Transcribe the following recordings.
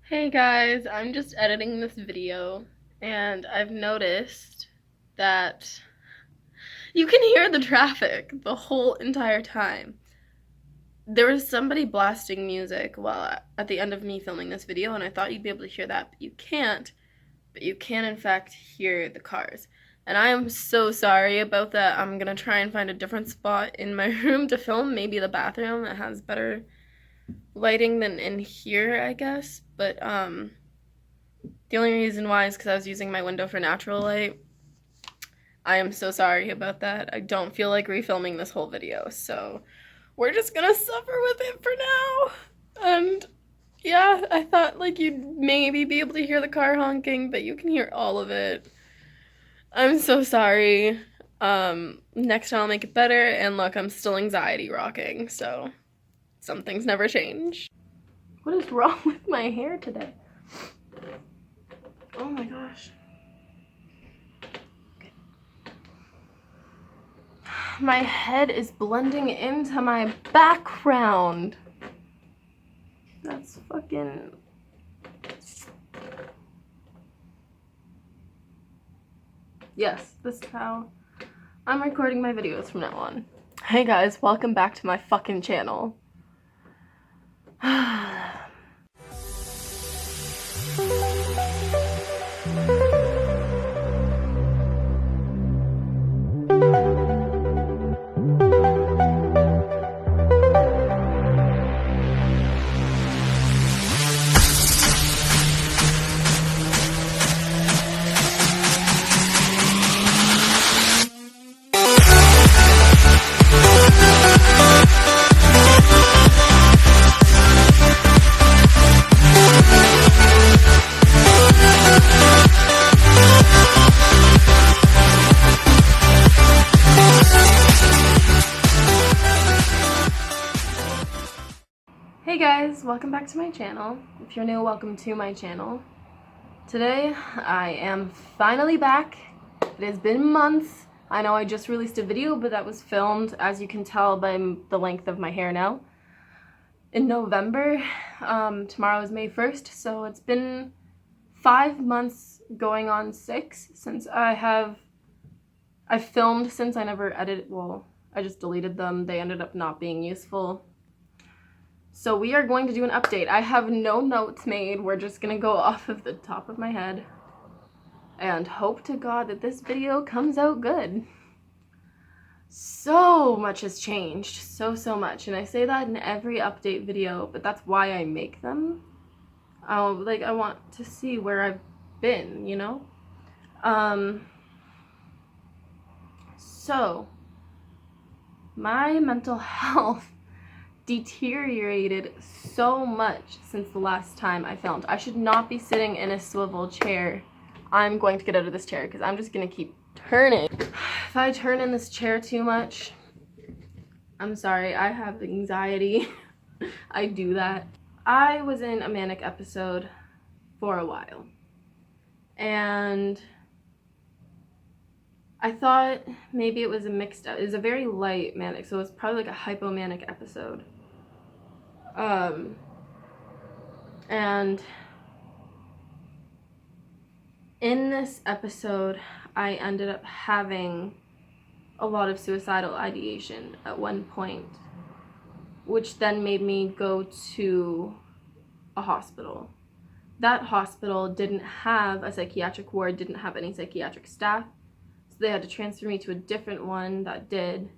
Hey guys, I'm just editing this video and I've noticed that you can hear the traffic the whole entire time. There was somebody blasting music while at the end of me filming this video, and I thought you'd be able to hear that, but you can't. But you can in fact hear the cars. And I am so sorry about that. I'm gonna try and find a different spot in my room to film, maybe the bathroom that has better lighting than in here, I guess. But the only reason why is because I was using my window for natural light. I am so sorry about that. I don't feel like refilming this whole video, so we're just gonna suffer with it for now. And yeah, I thought like you'd maybe be able to hear the car honking, but you can hear all of it. I'm so sorry. Next time I'll make it better, and look, I'm still anxiety rocking, so some things never change. What is wrong with my hair today? Oh my gosh. Okay. My head is blending into my background. That's fucking... Yes, this is how I'm recording my videos from now on. Hey guys, welcome back to my fucking channel. Hey guys, welcome back to my channel. If you're new, welcome to my channel. Today, I am finally back. It has been months. I know I just released a video, but that was filmed, as you can tell by the length of my hair now, in November. Tomorrow is May 1st, so it's been 5 months going on 6 since I filmed since I never edited, well, I just deleted them. They ended up not being useful. So we are going to do an update. I have no notes made. We're just gonna go off of the top of my head and hope to God that this video comes out good. So much has changed, so much, and I say that in every update video, but that's why I make them. Like, I want to see where I've been, you know? So my mental health deteriorated so much since the last time I filmed. I should not be sitting in a swivel chair. I'm going to get out of this chair because I'm just gonna keep turning. If I turn in this chair too much, I'm sorry, I have anxiety. I do that. I was in a manic episode for a while, and I thought maybe it was a mixed up. It was a very light manic, so it was probably like a hypomanic episode. And in this episode, I ended up having a lot of suicidal ideation at one point, which then made me go to a hospital. That hospital didn't have a psychiatric ward, didn't have any psychiatric staff, so they had to transfer me to a different one that did.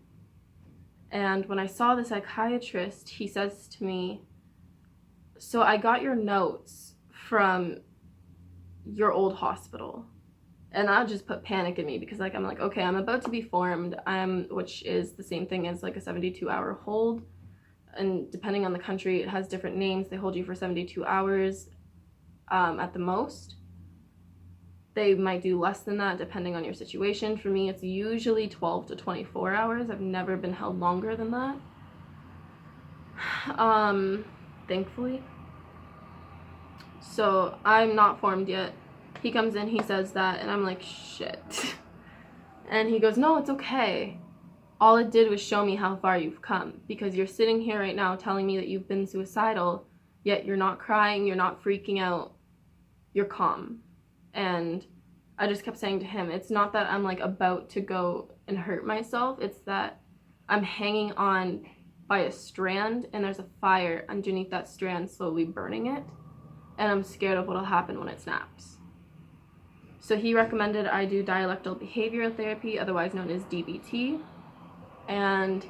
And when I saw the psychiatrist, he says to me, "So I got your notes from your old hospital." And that just put panic in me because I'm like, okay, I'm about to be formed, which is the same thing as like a 72-hour hold. And depending on the country, it has different names. They hold you for 72 hours at the most. They might do less than that depending on your situation. For me, it's usually 12 to 24 hours. I've never been held longer than that. Thankfully. So I'm not formed yet. He comes in, he says that, and I'm like, shit. And he goes, "No, it's okay. All it did was show me how far you've come, because you're sitting here right now telling me that you've been suicidal, yet you're not crying, you're not freaking out, you're calm. And I just kept saying to him, it's not that I'm like about to go and hurt myself, it's that I'm hanging on by a strand and there's a fire underneath that strand slowly burning it, and I'm scared of what'll happen when it snaps. So he recommended I do dialectal behavioral therapy, otherwise known as DBT, and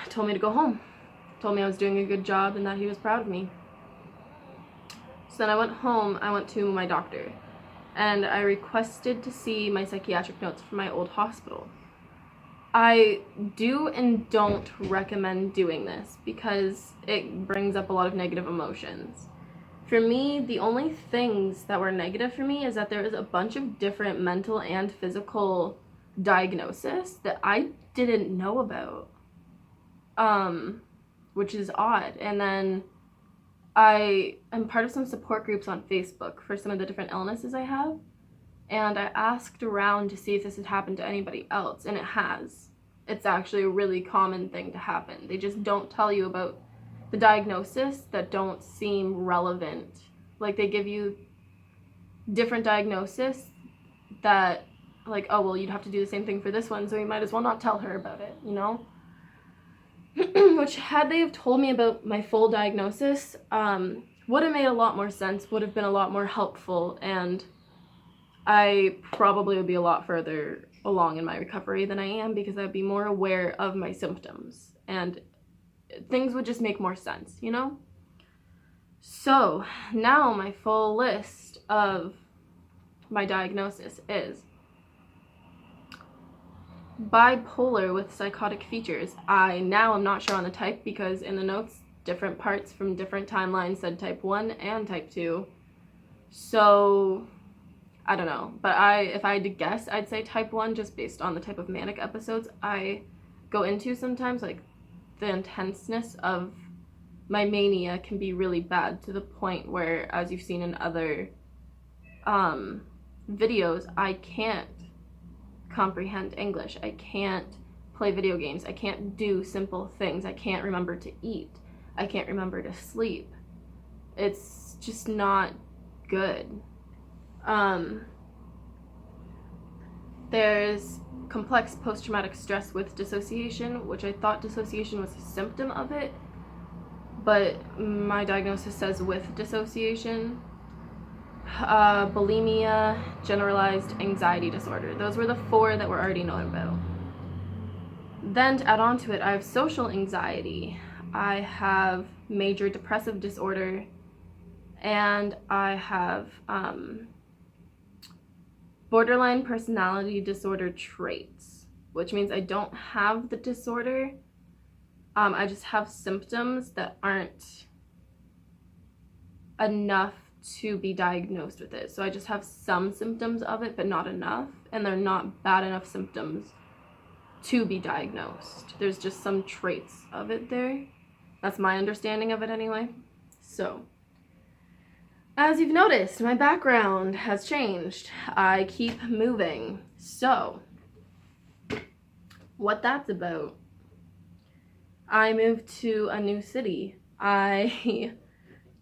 told me to go home. Told me I was doing a good job and that he was proud of me. So then I went home, I went to my doctor, and I requested to see my psychiatric notes from my old hospital. I do and don't recommend doing this because it brings up a lot of negative emotions. For me, the only things that were negative for me is that there was a bunch of different mental and physical diagnoses that I didn't know about, which is odd. And then I am part of some support groups on Facebook for some of the different illnesses I have, and I asked around to see if this had happened to anybody else, and it has. It's actually a really common thing to happen. They just don't tell you about the diagnosis that don't seem relevant. Like, they give you different diagnosis that, like, oh, well, you'd have to do the same thing for this one, so you might as well not tell her about it, you know? Which, had they have told me about my full diagnosis, would have made a lot more sense, would have been a lot more helpful, and I probably would be a lot further along in my recovery than I am, because I'd be more aware of my symptoms, and things would just make more sense, you know? So, now my full list of my diagnosis is bipolar with psychotic features. I now am not sure on the type, because in the notes, different parts from different timelines said type 1 and type 2. So, I don't know. But if I had to guess, I'd say type 1, just based on the type of manic episodes I go into sometimes. Like, the intenseness of my mania can be really bad, to the point where, as you've seen in other videos, I can't comprehend English. I can't play video games. I can't do simple things. I can't remember to eat. I can't remember to sleep. It's just not good. There's complex post-traumatic stress with dissociation, which I thought dissociation was a symptom of it, but my diagnosis says with dissociation. Bulimia, generalized anxiety disorder. Those were the 4 that were already known about. Then to add on to it, I have social anxiety, I have major depressive disorder, and I have borderline personality disorder traits, which means I don't have the disorder. I just have symptoms that aren't enough to be diagnosed with it. So I just have some symptoms of it, but not enough, and they're not bad enough symptoms to be diagnosed. There's just some traits of it there. That's my understanding of it anyway. So, as you've noticed, my background has changed. I keep moving. So, what that's about, I moved to a new city. I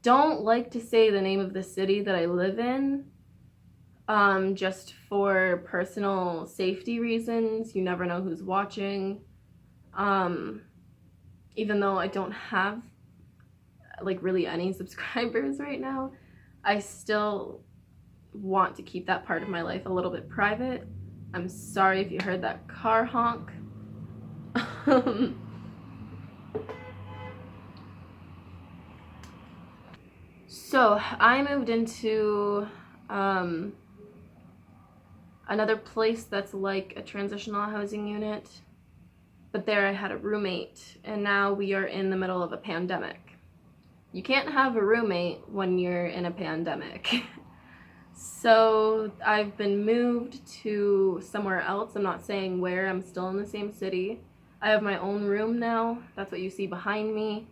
don't like to say the name of the city that I live in, just for personal safety reasons. You never know who's watching. Even though I don't have like really any subscribers right now, I still want to keep that part of my life a little bit private. I'm sorry if you heard that car honk. So I moved into another place that's like a transitional housing unit, but there I had a roommate, and now we are in the middle of a pandemic. You can't have a roommate when you're in a pandemic. So I've been moved to somewhere else. I'm not saying where. I'm still in the same city. I have my own room now. That's what you see behind me.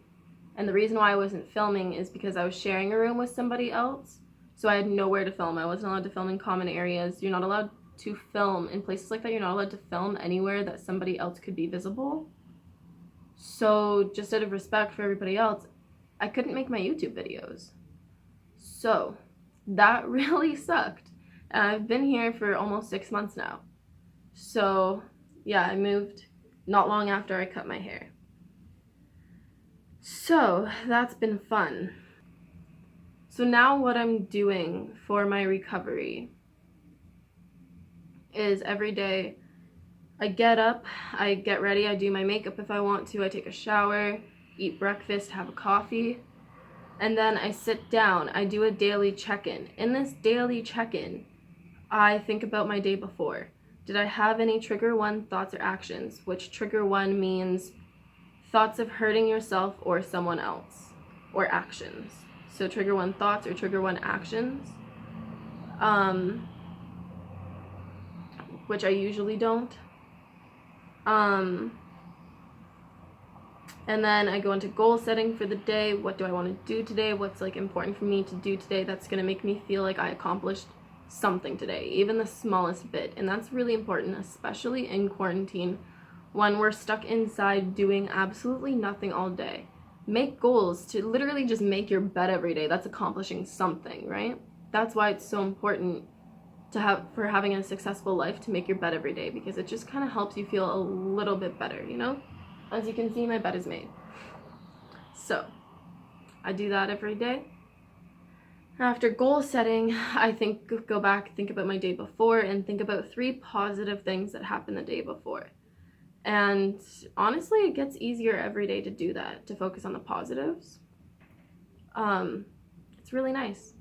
And the reason why I wasn't filming is because I was sharing a room with somebody else. So I had nowhere to film. I wasn't allowed to film in common areas. You're not allowed to film in places like that. You're not allowed to film anywhere that somebody else could be visible. So just out of respect for everybody else, I couldn't make my YouTube videos. So that really sucked. And I've been here for almost 6 months now. So yeah, I moved not long after I cut my hair. So that's been fun. So now what I'm doing for my recovery is every day I get up, I get ready, I do my makeup if I want to, I take a shower, eat breakfast, have a coffee, and then I sit down. I do a daily check-in. In this daily check-in, I think about my day before. Did I have any trigger one thoughts or actions? Which trigger one means thoughts of hurting yourself or someone else, or actions. So trigger one thoughts or trigger one actions, which I usually don't. And then I go into goal setting for the day. What do I want to do today? What's like important for me to do today that's going to make me feel like I accomplished something today, even the smallest bit. And that's really important, especially in quarantine when we're stuck inside doing absolutely nothing all day. Make goals to literally just make your bed every day. That's accomplishing something, right? That's why it's so important for having a successful life, to make your bed every day, because it just kind of helps you feel a little bit better, you know? As you can see, my bed is made. So I do that every day. After goal setting, I go back, think about my day before, and think about 3 positive things that happened the day before. And honestly, it gets easier every day to do that, to focus on the positives. It's really nice.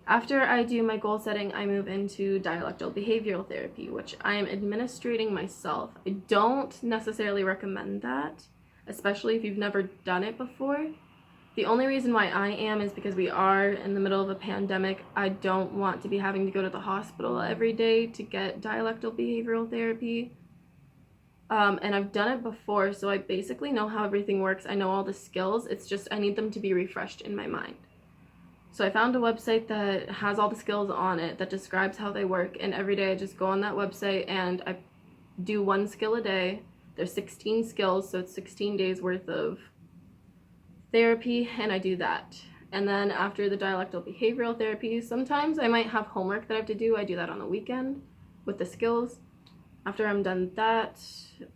After I do my goal setting, I move into dialectical behavioral therapy, which I am administrating myself. I don't necessarily recommend that, especially if you've never done it before. The only reason why I am is because we are in the middle of a pandemic. I don't want to be having to go to the hospital every day to get dialectical behavioral therapy. And I've done it before, so I basically know how everything works. I know all the skills. It's just I need them to be refreshed in my mind. So I found a website that has all the skills on it, that describes how they work, and every day I just go on that website and I do 1 skill a day. There's 16 skills, so it's 16 days worth of therapy, and I do that. And then after the dialectical behavioral therapy, sometimes I might have homework that I have to do. I do that on the weekend with the skills. After I'm done that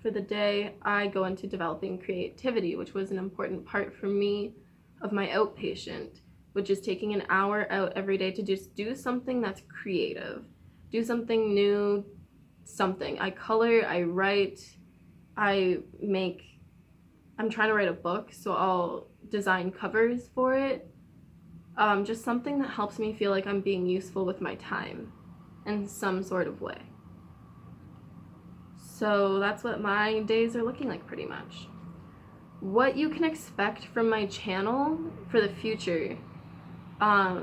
for the day, I go into developing creativity, which was an important part for me of my outpatient, which is taking an hour out every day to just do something that's creative, do something new, something. I color, I write, I'm trying to write a book, so I'll design covers for it. Just something that helps me feel like I'm being useful with my time in some sort of way. So that's what my days are looking like pretty much. What you can expect from my channel for the future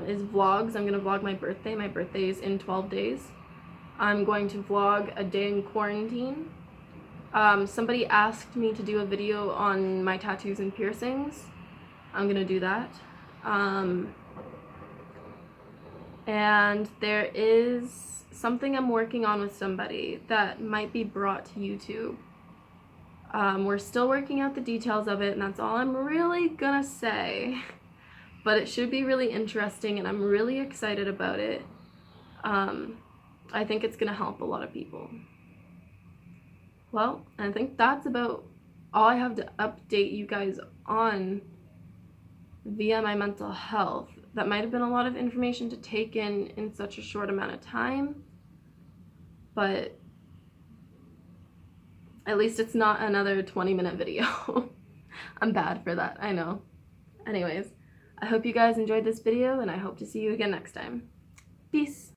is vlogs. I'm going to vlog my birthday. My birthday is in 12 days. I'm going to vlog a day in quarantine. Somebody asked me to do a video on my tattoos and piercings. I'm going to do that. And there is something I'm working on with somebody that might be brought to YouTube. We're still working out the details of it, and that's all I'm really gonna say. But it should be really interesting, and I'm really excited about it. I think it's gonna help a lot of people. Well, I think that's about all I have to update you guys on via my mental health. That might have been a lot of information to take in such a short amount of time, but at least it's not another 20-minute video. I'm bad for that, I know. Anyways, I hope you guys enjoyed this video, and I hope to see you again next time. Peace!